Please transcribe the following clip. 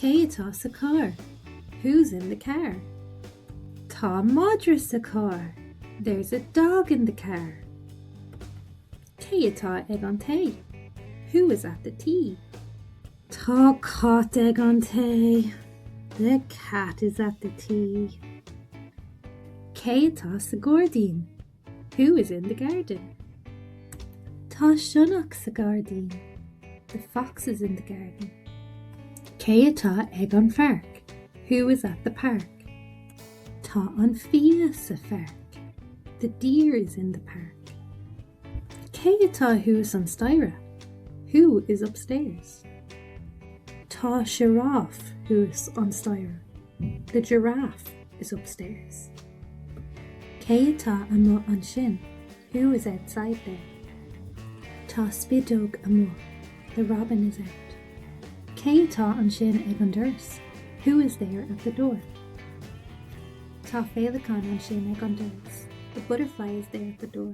Céatá sa car? Who's in the car? Tá madra sa car. There's a dog in the car. Céatá ag an té? Who is at the tea? Tá cat ag an té. The cat is at the tea. Céatá sa gordín? Who is in the garden? Tá sionach sa gardín. The fox is in the garden. Céatá ag an park? Who is at the park? Tá an fia sa park. The deer is in the park. Céatá who's an staire? Who is upstairs? Tá giraffe who's an staire. The giraffe is upstairs. Céatá amo an sin? Who is outside there? Tá spidóg amo. The robin is out. Céatá an sin ag an durs? Who is there at the door? Tá féileacán an sin ag an durs. The butterfly is there at the door.